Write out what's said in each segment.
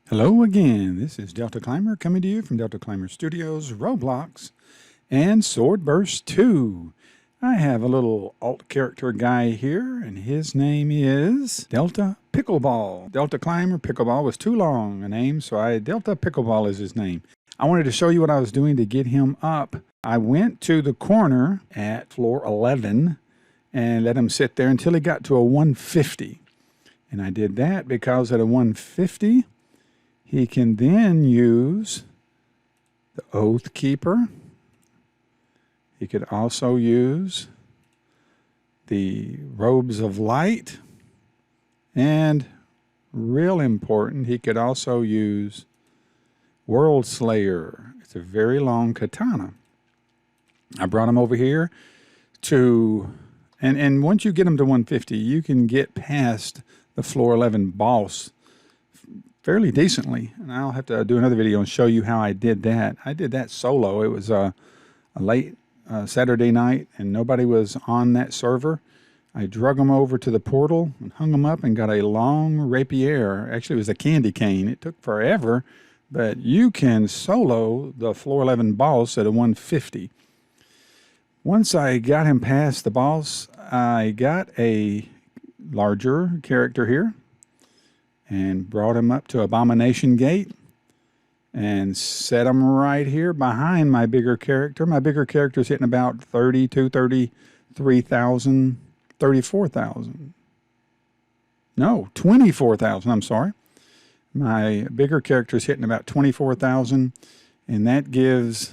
Hello again, this is Delta Climber coming to you from Delta Climber Studios, Roblox, and SwordBurst 2. I have a little alt character guy here, and his name is Delta Pickleball. Delta Climber Pickleball was too long a name, so Delta Pickleball is his name. I wanted to show you what I was doing to get him up. I went to the corner at floor 11 and let him sit there until he got to a 150. And I did that because at a 150, he can then use the Oath Keeper. He could also use the Robes of Light. And real important, he could also use World Slayer. It's a very long katana. I brought him over here to, and once you get him to 150, you can get past the floor 11 boss fairly decently, and I'll have to do another video and show you how I did that. I did that solo. It was a late Saturday night, and nobody was on that server. I drug them over to the portal and hung them up and got a long rapier. Actually, it was a candy cane. It took forever, but you can solo the floor 11 boss at a 150. Once I got him past the boss, I got a larger character here and brought him up to Abomination Gate and set him right here behind my bigger character. My bigger character is hitting about 32, 33,000, 34,000. No, 24,000, I'm sorry. My bigger character is hitting about 24,000, and that gives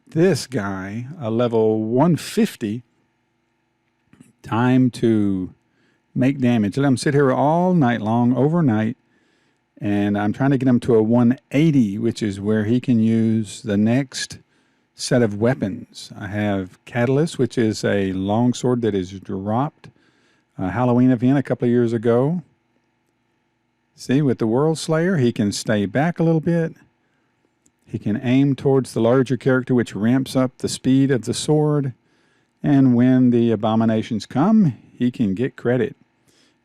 this guy a level 150 time to make damage. Let him sit here all night long, overnight, and I'm trying to get him to a 180, which is where he can use the next set of weapons. I have Catalyst, which is a longsword that is dropped a Halloween event a couple of years ago. See, with the World Slayer, he can stay back a little bit. He can aim towards the larger character, which ramps up the speed of the sword. And when the abominations come, he can get credit.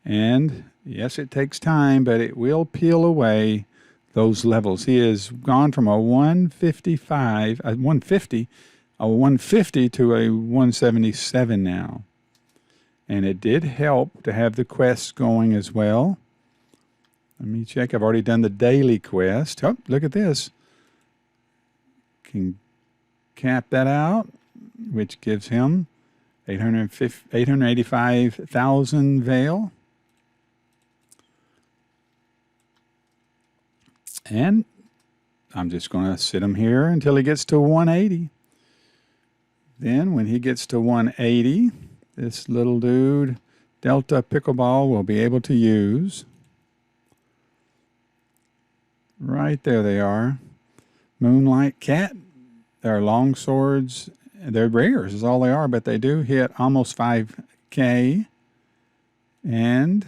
And yes, it takes time, but it will peel away those levels. He has gone from a 150 to a 177 now. And it did help to have the quests going as well. Let me check. I've already done the daily quest. Oh, look at this. Can cap that out, which gives him 885,000 Veil. And I'm just going to sit him here until he gets to 180. Then when he gets to 180, this little dude, Delta Pickleball, will be able to use. Right there they are. Moonlight Cat. They're long swords. They're rares is all they are, but they do hit almost 5K. And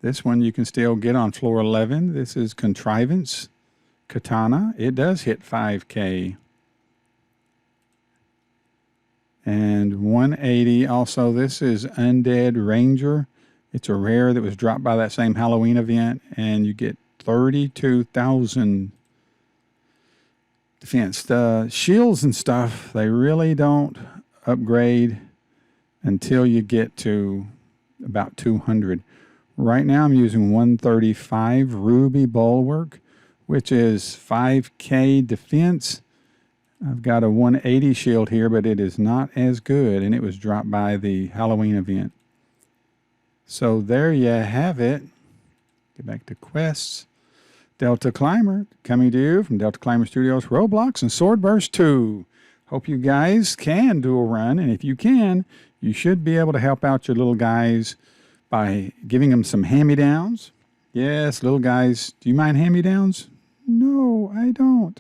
this one you can still get on floor 11. This is Contrivance Katana. It does hit 5K. And 180. Also, this is Undead Ranger. It's a rare that was dropped by that same Halloween event, and you get 32,000 defense. The shields and stuff, they really don't upgrade until you get to about 200. Right now I'm using 135 Ruby Bulwark, which is 5K defense. I've got a 180 shield here, but it is not as good, and it was dropped by the Halloween event. So there you have it. Get back to quests. Delta Climber coming to you from Delta Climber Studios, Roblox, and SwordBurst 2. Hope you guys can do a run, and if you can, you should be able to help out your little guys by giving them some hand-me-downs. Yes, little guys, do you mind hand-me-downs? No, I don't.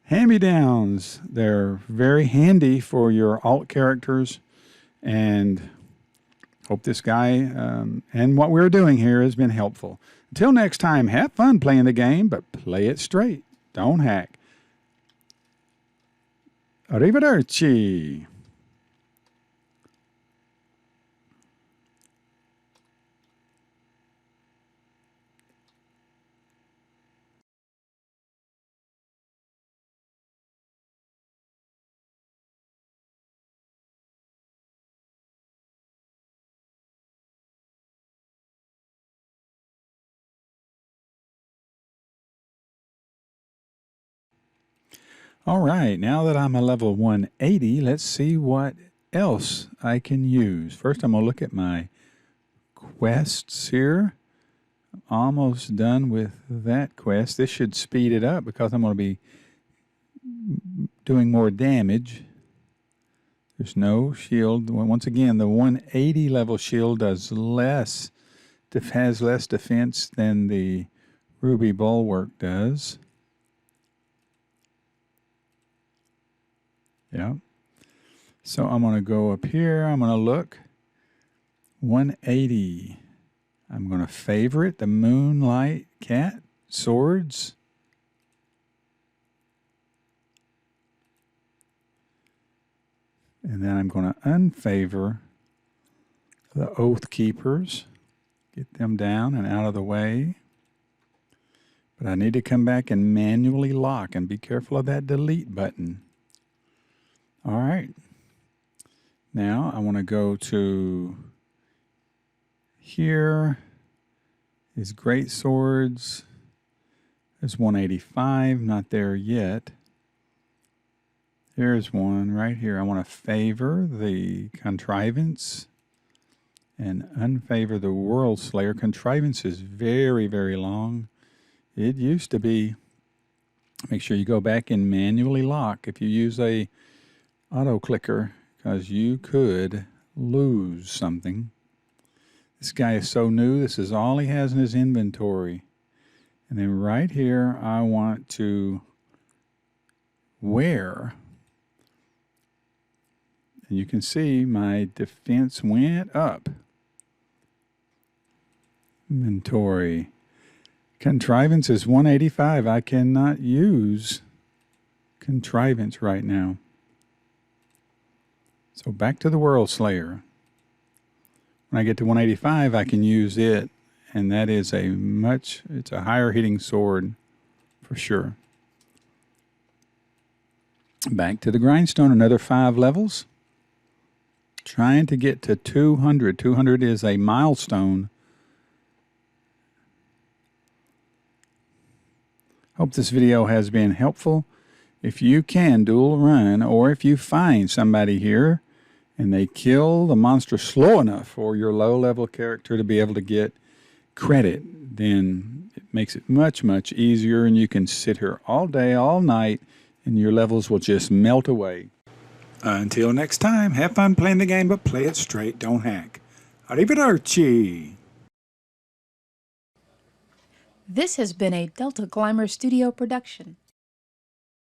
Hand-me-downs, they're very handy for your alt characters, and hope this guy and what we're doing here has been helpful. Until next time, have fun playing the game, but play it straight. Don't hack. Arrivederci. All right, now that I'm a level 180, let's see what else I can use. First, I'm going to look at my quests here. Almost done with that quest. This should speed it up because I'm going to be doing more damage. There's no shield. Once again, the 180 level shield does less, has less defense than the Ruby Bulwark does. Yeah. So I'm going to go up here. I'm going to look. 180. I'm going to favorite the Moonlight Cat swords. And then I'm going to unfavor the Oath Keepers. Get them down and out of the way. But I need to come back and manually lock and be careful of that delete button. All right. Now I want to go to here is Great Swords. There's 185, not there yet. There's one right here. I want to favor the Contrivance and unfavor the World Slayer. Contrivance is very, very long. It used to be, make sure you go back and manually lock if you use a auto clicker, because you could lose something. This guy is so new. This is all he has in his inventory. And then right here, I want to wear. And you can see my defense went up. Inventory. Contrivance is 185. I cannot use Contrivance right now. So back to the World Slayer. When I get to 185, I can use it, and that is it's a higher hitting sword for sure. Back to the grindstone, another 5 levels. Trying to get to 200. 200 is a milestone. Hope this video has been helpful. If you can dual run, or if you find somebody here and they kill the monster slow enough for your low-level character to be able to get credit, then it makes it much, much easier, and you can sit here all day, all night, and your levels will just melt away. Until next time, have fun playing the game, but play it straight, don't hack. Arrivederci! This has been a Delta Climber Studio production.